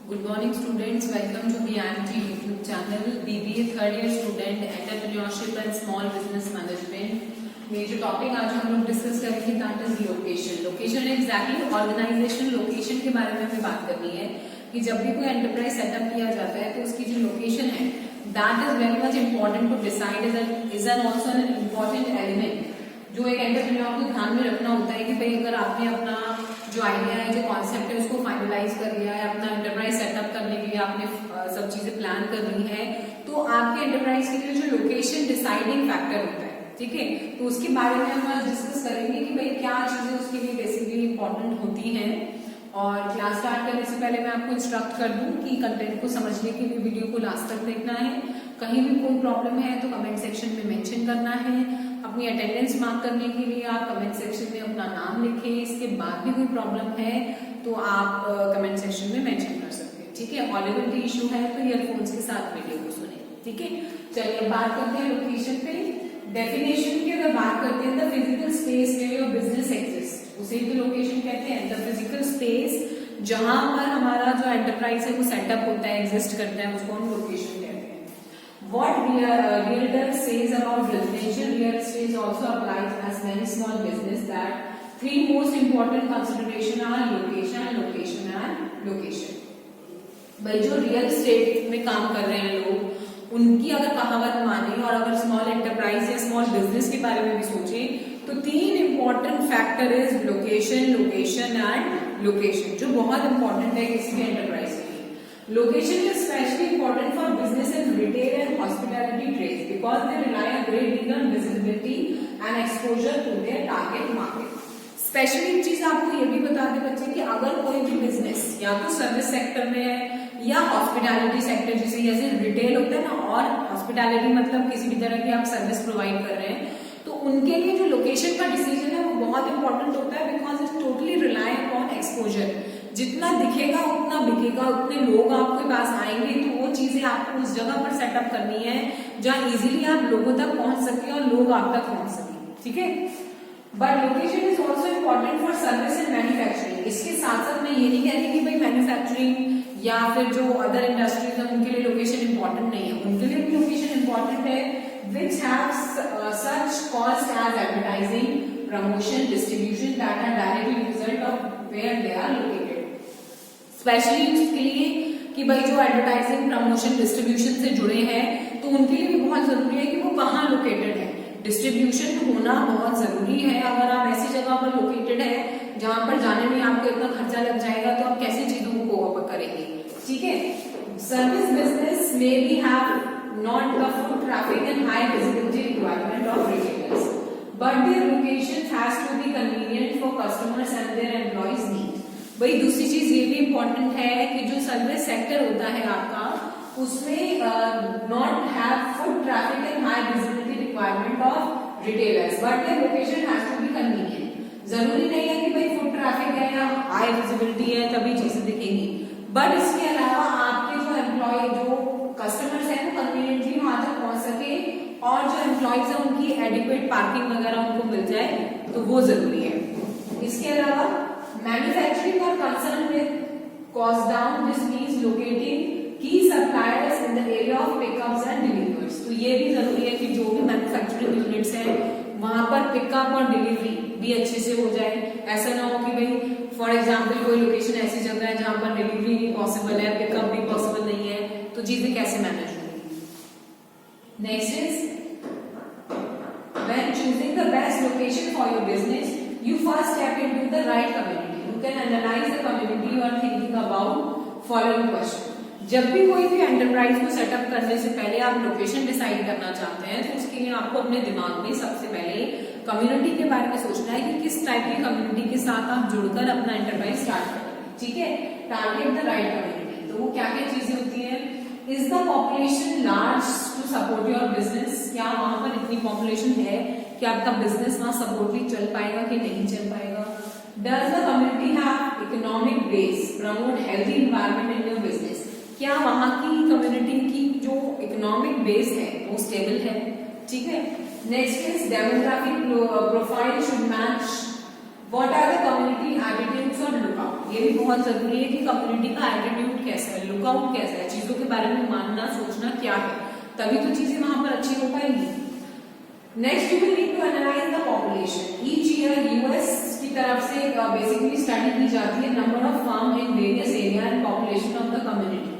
Good morning students, welcome to BIMT YouTube channel. BBA third year student, Entrepreneurship and Small Business Management. में जो topic आज हम लोग discuss करेंगे that is location. Location exactly organization location के बारे में हमें बात करनी है कि जब भी कोई एंटरप्राइज सेटअप किया जाता है तो उसकी जो लोकेशन है that is very much important to decide is an also an important element जो एक एंटरप्रेन्योर को ध्यान में रखना होता है कि भाई अगर आपने अपना जो आइडिया है जो कॉन्सेप्ट है उसको फाइनलाइज कर लिया है, अपना एंटरप्राइज सेटअप करने के लिए आपने सब चीजें प्लान कर ली है, तो आपके एंटरप्राइज के लिए जो लोकेशन डिसाइडिंग फैक्टर होता है, ठीक है, तो उसके बारे में हम आज डिस्कस करेंगे कि भाई क्या चीजें उसके लिए बेसिकली इंपॉर्टेंट होती हैं. और क्लास स्टार्ट करने से पहले मैं आपको इंस्ट्रक्ट कर दूं कि कंटेंट को समझने के लिए वीडियो को लास्ट तक देखना है. कहीं भी कोई प्रॉब्लम है तो कमेंट सेक्शन में मेंशन करना है. अपनी अटेंडेंस मार्क करने के लिए आप कमेंट सेक्शन में अपना नाम लिखें. इसके बाद भी कोई प्रॉब्लम है तो आप कमेंट सेक्शन में मेंशन कर सकते हैं, ठीक है. ऑडिबिलिटी इशू है तो ईयरफोन्स के साथ वीडियो को सुने, ठीक है. चलिए बात करते हैं लोकेशन पे. डेफिनेशन की अगर बात करते हैं the physical space where your business exist, उसे भी लोकेशन कहते हैं. द फिजिकल स्पेस जहां पर हमारा जो एंटरप्राइज है वो सेटअप होता है, एग्जिस्ट करता है, उसको हम लोकेशन कहते हैं. What realtor says about residential real estate also applies as many small business that three most important consideration are location, location and location. भाई जो रियल एस्टेट में काम कर रहे हैं लोग, उनकी अगर कहावत माने और अगर स्मॉल एंटरप्राइज या स्मॉल बिजनेस के बारे में भी सोचे तो तीन important factor is location, location and location, जो बहुत इंपॉर्टेंट है किसी भी एंटरप्राइज के लिए. Location is especially important for business in retail and hospitality trades because they rely a great deal on visibility and exposure to their target market. Specially एक चीज आपको ये भी बता दे बच्चे कि अगर कोई भी बिजनेस या तो सर्विस सेक्टर में है या हॉस्पिटैलिटी सेक्टर, जैसे रिटेल होता है ना, और हॉस्पिटैलिटी मतलब किसी भी तरह की आप सर्विस प्रोवाइड कर रहे हैं, तो उनके लिए जो लोकेशन का डिसीजन है वो बहुत इंपॉर्टेंट होता है because it totally rely upon exposure. जितना दिखेगा उतना बिकेगा, उतने लोग आपके पास आएंगे, तो वो चीजें आपको उस जगह पर सेटअप करनी है जहां इजीली आप लोगों तक पहुंच सके और लोग आप तक पहुंच सके, ठीक है. But location is also important for service and manufacturing. इसके साथ साथ मैं ये नहीं कह रही कि भाई मैन्युफैक्चरिंग या फिर जो अदर इंडस्ट्रीज है उनके लिए लोकेशन इंपॉर्टेंट नहीं है, उनके लिए भी लोकेशन इंपॉर्टेंट है, which have such cost as advertising, promotion, distribution that are directly result of where they are located. Specially उसके लिए कि भाई जो एडवर्टाइजिंग, प्रमोशन, डिस्ट्रीब्यूशन से जुड़े हैं तो उनके लिए भी बहुत जरूरी है कि वो कहाँ लोकेटेड है. डिस्ट्रीब्यूशन होना बहुत जरूरी है. अगर आप ऐसी जगह पर लोकेटेड है जहां पर जाने में आपको इतना खर्चा लग जाएगा तो आप कैसे चीजों को कोऑप करेंगे, ठीक है. सर्विस बिजनेस में भी have not the foot traffic and high visibility requirement of retailers, but their location has to be convenient for customers and their employees need. वही दूसरी चीज ये भी इम्पोर्टेंट है कि जो सर्विस सेक्टर होता है आपका उसमें not have foot traffic and high visibility requirement of retailers, but their location has to be convenient. जरूरी नहीं है कि भाई फुट ट्रैफिक है या हाई विजिबिलिटी है तभी चीजें दिखेंगी, बट इसके अलावा आपके जो एम्प्लॉय, जो कस्टमर्स है वो कन्वीनियंटली वहां तक पहुंच सके और जो एम्प्लॉयज है उनकी एडिक्वेट पार्किंग वगैरह उनको मिल जाए, तो वो जरूरी है. इसके अलावा मैन्युफैक्चरिंग और concern with cost down, this means locating key suppliers in the area of pickups and deliveries. तो ये भी जरूरी है कि जो भी मैन्युफैक्चरिंग यूनिट्स हैं वहां पर पिकअप और डिलीवरी भी अच्छे से हो जाए. ऐसा ना हो कि भाई फॉर एग्जाम्पल कोई लोकेशन ऐसी जगह है जहां पर डिलीवरी नहीं पॉसिबल है, पिकअप भी पॉसिबल नहीं है, तो चीजें कैसे मैनेज होंगी. Next is when choosing the best location for your business, you first step into the right community. You can analyze the community you are thinking about following question. जब भी कोई भी एंटरप्राइज को सेटअप करने से पहले आप लोकेशन डिसाइड करना चाहते हैं तो उसके लिए आपको अपने दिमाग में सबसे पहले कम्युनिटी के बारे में सोचना है कि किस टाइप की कम्युनिटी के साथ आप जुड़कर अपना एंटरप्राइज स्टार्ट करेंगे, ठीक है. Target the right community. तो वो क्या क्या चीजें होती है. Is the population large to support your business. क्या वहां पर इतनी पॉपुलेशन है कि आपका बिजनेस वहां सपोर्टली चल पाएगा कि नहीं चल पाएगा. Does the community have economic base, promote healthy environment in your business. क्या वहां की कम्युनिटी की जो इकोनॉमिक बेस है वो स्टेबल है, ठीक है. Next is demographic profile should match what are the community attitudes और लुकआउट. ये भी बहुत जरूरी है कि कम्युनिटी का एटीट्यूड कैसा है, लुकआउट कैसा है, चीजों के बारे में मानना सोचना क्या है, तभी तो चीजें वहां पर अच्छी हो पाएंगी। Next you will need to analyze the population. Each year US की तरफ से बेसिकली स्टडी की जाती है number of farm in various area and population of the community.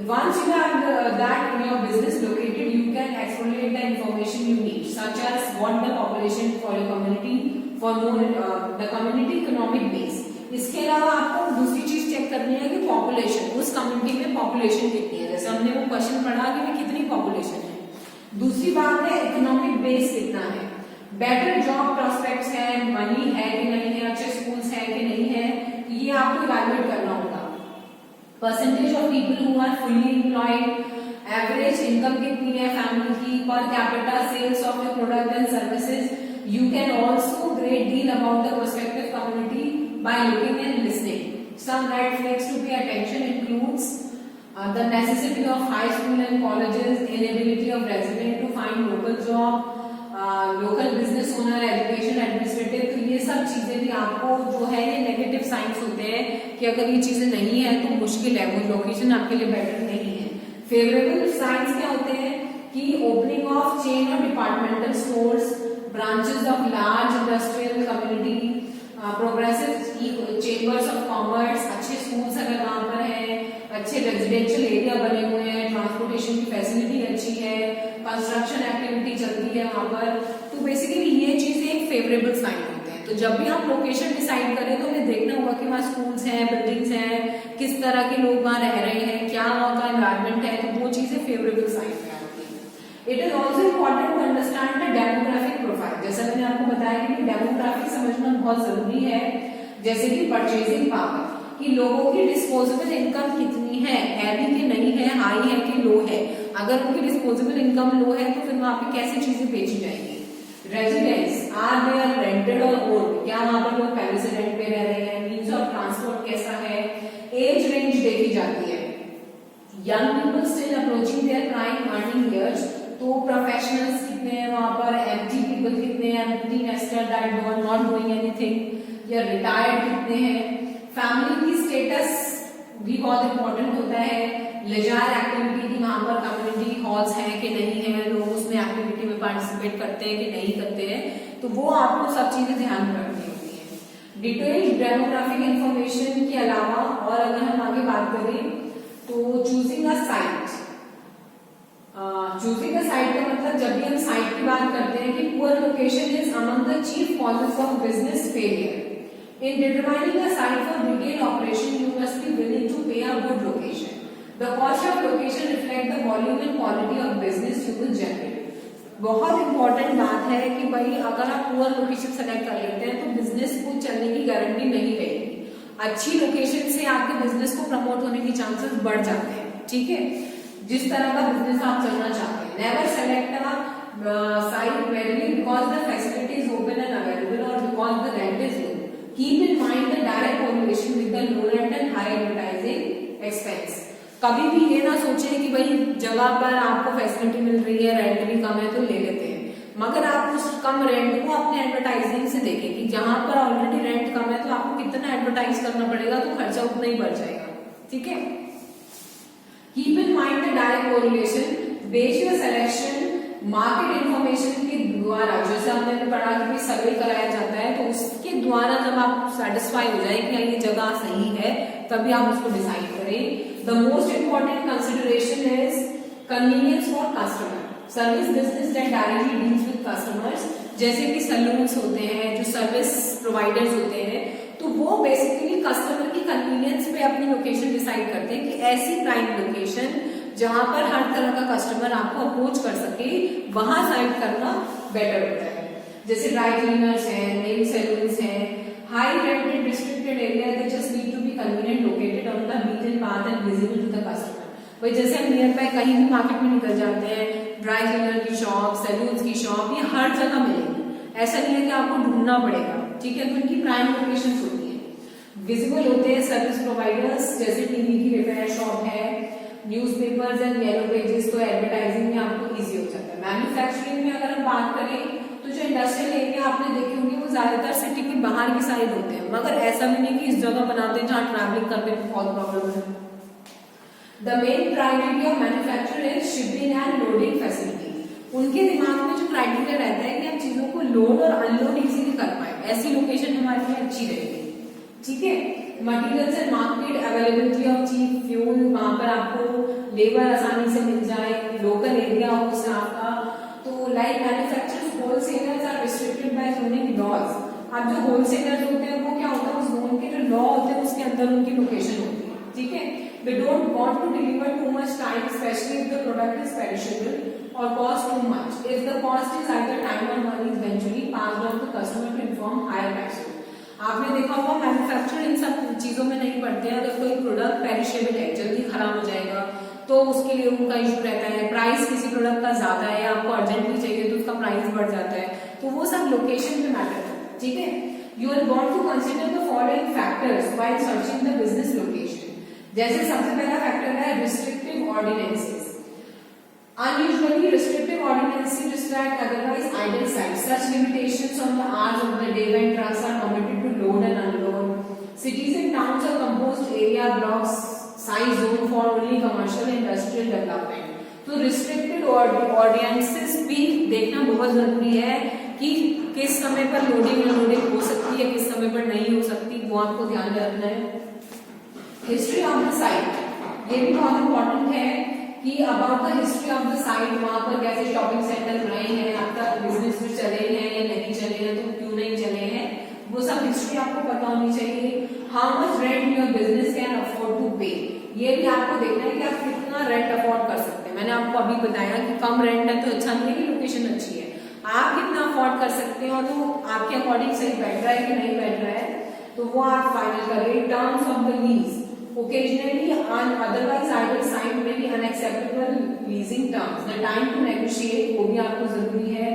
Once you have that in your business located, you can extrapolate the information you need, such as what the population for your community, for more the community economic base. इसके अलावा आपको दूसरी चीज check करनी है कि population, उस community में पॉपुलेशन कितनी है। जैसे हमने वो क्वेश्चन पढ़ा कि भाई कितनी पॉपुलेशन है। दूसरी बात है इकोनॉमिक बेस कितना है, बेटर जॉब प्रोस्पेक्ट्स है, मनी है कि नहीं है, अच्छे स्कूल्स है कि नहीं है, ये आपको इवैल्यूएट करना होगा। Percentage of people who are fully employed, average income कितनी है फैमिली की, per capita sales of the product and services. You can also great deal about the prospective community by looking and listening. Some red flags to pay attention includes the necessity of high school and colleges, inability of resident to find local job, local business owner, education, administrative। तो ये सब चीजें भी आपको जो है ये negative science होते हैं कि अगर ये चीजें नहीं है तो मुश्किल है, वो लोकेशन आपके लिए बेटर नहीं है। फेवरेबल साइंस क्या होते हैं कि ओपनिंग ऑफ चेन और departmental stores, branches of large industrial community, progressive chambers of commerce, अच्छे स्कूल्स अगर वहां पर है, अच्छे रेजिडेंशियल एरिया बने हुए हैं, ट्रांसपोर्टेशन की फैसिलिटी अच्छी है, कंस्ट्रक्शन एक्टिविटी चलती है वहां पर, तो बेसिकली ये चीजें एक फेवरेबल साइन होते हैं। तो जब भी आप लोकेशन डिसाइड करें तो हमें देखना होगा कि वहाँ स्कूल्स हैं, बिल्डिंग्स हैं, किस तरह के लोग वहां रह रहे हैं, क्या वहां का एनवायरमेंट है, तो वो चीजें फेवरेबल साइन है। It is also important to understand the demographic profile. जैसा मैंने आपको बताया कि डेमोग्राफिक समझना बहुत जरूरी है। जैसे कि परचेजिंग पावर, कि लोगों की डिस्पोजेबल इनकम कितनी है भी कि नहीं है, हाई है कि लो है। अगर उनकी डिस्पोजेबल इनकम लो है तो फिर वहां पे कैसे चीजें बेची जाएंगी। Residence, are they are rented और ओन्ड, क्या वहां पर लोग पहले से रेंट पे रह रहे हैं, मीन्स ऑफ ट्रांसपोर्ट कैसा है, एज रेंज देखी जाती है। Young people still approaching their prime earning years, तो प्रोफेशनल्स कितने हैं वहां पर, एम्प्टी पीपल कितने हैं, empty nester that do are not doing anything, या रिटायर्ड कितने हैं। फैमिली की स्टेटस भी बहुत इंपॉर्टेंट होता है। लेजर एक्टिविटी की वहां पर कम्युनिटी हॉल्स हैं कि नहीं है, लोग उसमें एक्टिविटी में पार्टिसिपेट करते हैं कि नहीं करते हैं, तो वो आपको सब चीजें ध्यान में रखनी होती है। डिटेल्ड डेमोग्राफिक इंफॉर्मेशन के अलावा और अगर हम आगे बात करें तो choosing a site. Choosing a site का मतलब जब भी हम साइट की बात करते हैं कि poor location is among the chief causes of business failure. In determining a site for retail operation, you must be willing to pay a good location. The cost of location reflect the volume and quality of business you will generate. बहुत important बात है कि भाई अगर आप poor location select कर लेते हैं तो बिजनेस को चलने की गारंटी नहीं रहेगी। अच्छी लोकेशन से आपके बिजनेस को प्रमोट होने के चांसेस बढ़ जाते हैं। ठीक है, जिस तरह का बिजनेस आप चलना चाहते हैं। Never select a site very because the facility is open and available और because the rent is low. Keep in mind the direct correlation with the low rent and high advertising expense. कभी भी ये ना सोचें कि भाई जगह पर आपको फैसिलिटी मिल रही है, रेंट भी कम है तो ले लेते हैं, मगर आप उस कम रेंट को अपने एडवर्टाइजिंग से देखें कि जहां पर ऑलरेडी रेंट कम है तो आपको कितना एडवर्टाइज करना पड़ेगा तो खर्चा उतना ही बढ़ जाएगा। ठीक है, keep in mind the direct correlation, base your selection market information के द्वारा। जैसे हमने पढ़ा कि सर्वे कराया जाता है तो उसके द्वारा जब आप सेटिस्फाई हो जाए कि ये जगह सही है तभी आप उसको डिसाइड करें। The most important consideration is convenience for customer. Service business that directly deals with customers, जैसे कि सैलून्स होते हैं, जो सर्विस प्रोवाइडर्स होते हैं, तो वो बेसिकली कस्टमर की कन्वीनियंस पे अपनी लोकेशन डिसाइड करते हैं कि ऐसी प्राइम लोकेशन जहां पर हर तरह का कस्टमर आपको अप्रोच कर सके वहां साइड करना बेटर होता है। जैसे ड्राई क्लीनर्स हैं, नेल सैलून्स हैं, high rented restricted area, they just need to be convenient located on the beaten path and visible to the customer. भाई जैसे हम नियर बाय कहीं भी मार्केट में निकल जाते हैं, ड्राई क्लीनर की शॉप, सैलून्स की शॉप, ये हर जगह मिलेगी। ऐसा नहीं है कि आपको ढूंढना पड़ेगा। ठीक है, तो इनकी प्राइम लोकेशन होती है। विजिबल होते हैं सर्विस प्रोवाइडर्स, जैसे टीवी की रिपेयर शॉप है, न्यूज़पेपर्स एंड येलो पेजेस, तो एडवर्टाइजिंग में आपको इजी हो जाता है। मैन्युफैक्चरिंग में अगर हम बात करें तो जो इंडस्ट्रियल एरिया आपने देखे होंगे वो ज्यादातर सिटी के बाहर की साइड होते हैं, मगर ऐसा भी नहीं कि इस जगह बनाते हैं जहाँ ट्रैवलिंग करने में बहुत प्रॉब्लम है। The main criteria of manufacture is shipping and loading facility. उनके दिमाग में जो क्राइटेरिया रहता है कि आप चीजों को लोड और अनलोड इजीली कर पाए, ऐसी लोकेशन हमारे लिए अच्छी रहेगी। ठीक है, materials and market availability of cheap fuel, वहां पर आपको लेबर आसानी से मिल जाए, लोकल एरिया हो स्टाफ का। तो like manufacturers wholesalers are restricted by zoning laws. अब जो होलसेलर्स होते हैं वो क्या होता है, उस जोन के जो लॉ होते हैं उसके अंदर उनकी लोकेशन होती है। ठीक है, they don't want to deliver too much time, especially if the product is perishable or cost too much. If the cost is either time or money is eventually passed on to customer to inform higher prices. आपने देखा होगा manufacturer इन सब चीजों में नहीं पड़ते हैं। अगर कोई प्रोडक्ट पेरिशेबल है, जल्दी खराब हो जाएगा, तो उसके लिए उनका इशू रहता है। प्राइस किसी प्रोडक्ट का ज्यादा है, आपको अर्जेंटली चाहिए तो उसका प्राइस बढ़ जाता है, तो वो सब लोकेशन पे मैटर है। ठीक है, you will want to consider the following factors while searching the business location. जैसे सबसे पहला फैक्टर है restrictive ordinances. Unusually restrictive ordinances restrict otherwise idle sites. Such limitations on the hours of the day when trucks are permitted to load and unload. Cities and towns are composed area blocks size zone for only commercial and industrial development. तो restricted ordinances भी देखना बहुत जरूरी है कि किस समय पर लोडिंग अनलोडिंग हो सकती है, किस समय पर नहीं हो सकती, वो आपको ध्यान में रखना है। हिस्ट्री ऑफ द साइट, ये भी बहुत इंपॉर्टेंट है कि about the history of the site, वहां पर कैसे शॉपिंग सेंटर बने हैं, आपका बिजनेस में चले हैं या नहीं चले हैं, तो क्यों नहीं चले हैं, वो सब हिस्ट्री आपको पता होनी चाहिए। How much rent your business can afford to pay, ये भी आपको देखना है कि आप कितना रेंट अफोर्ड कर सकते हैं। मैंने आपको अभी बताया कि कम रेंट है तो अच्छा नहीं है कि लोकेशन अच्छी है, आप कितना अफोर्ड कर सकते हैं और तो आपके अकॉर्डिंग सही बैठ रहा है कि नहीं बैठ रहा है, तो वो आप फाइनल करें। Terms of the lease, occasionally and otherwise idle site may be unacceptable leasing terms. The time to negotiate वो भी आपको जरूरी है।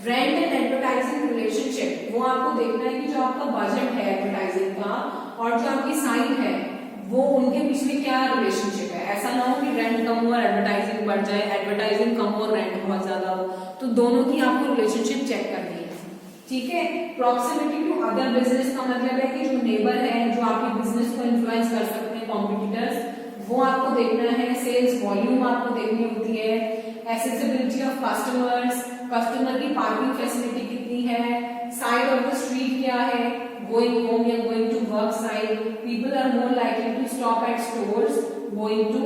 Rent and advertising relationship, वो आपको देखना है कि जो आपका बजट है एडवर्टाइजिंग का और जो आपकी साइट है वो उनके बीच में क्या रिलेशनशिप है। ऐसा ना हो कि रेंट कम हो और एडवर्टाइजिंग बढ़ जाए, एडवर्टाइजिंग कम हो और रेंट बहुत ज्यादा हो, तो दोनों की आपको रिलेशनशिप चेक करनी है। ठीक है, प्रॉक्सिमिटी टू अदर बिजनेस का मतलब है कि जो नेबर है, जो आपके बिजनेस को इन्फ्लुएंस कर सकते हैं, कॉम्पिटिटर्स, वो आपको देखना है। सेल्स वॉल्यूम आपको देखनी होती है। एक्सेसिबिलिटी ऑफ कस्टमर्स, कस्टमर की पार्किंग फैसिलिटी कितनी है, साइड ऑफ द स्ट्रीट क्या है, गोइंग होम या going to work side, people are more likely to stop at stores going to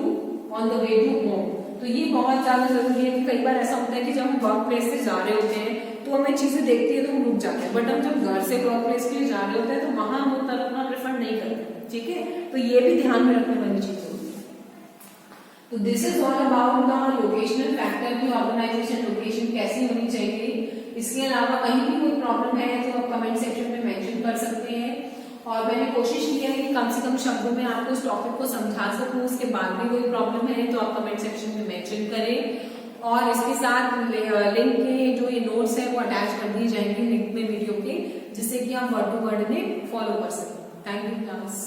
on the way to home. तो ये बहुत ज्यादा जरूरी है कि कई बार ऐसा होता है कि जब हम वर्क प्लेस से जा रहे होते हैं तो हमें चीजें देखती है तो हम रुक जाते हैं, बट हम जब घर से वर्क प्लेस के लिए जा रहे होते हैं तो वहां हम उतना रुकना प्रेफर नहीं करते। ठीक है, तो ये भी ध्यान में रखने वाली चीज होती है। तो this is all about the locational factor की ऑर्गेनाइजेशन लोकेशन कैसी होनी चाहिए। इसके अलावा कहीं भी कोई प्रॉब्लम है तो आप कमेंट सेक्शन में मेंशन कर सकते हैं, और मैंने कोशिश की है कि कम से कम शब्दों में आपको इस टॉपिक को समझा सकूं। उसके बाद भी कोई प्रॉब्लम है तो आप कमेंट सेक्शन में मेंशन करें, और इसके साथ लिंक के जो ये नोट्स है वो अटैच कर दिए जाएंगे लिंक में वीडियो के, जिससे कि आप वर्ड टू वर्ड में फॉलो कर सकें। Thank you class.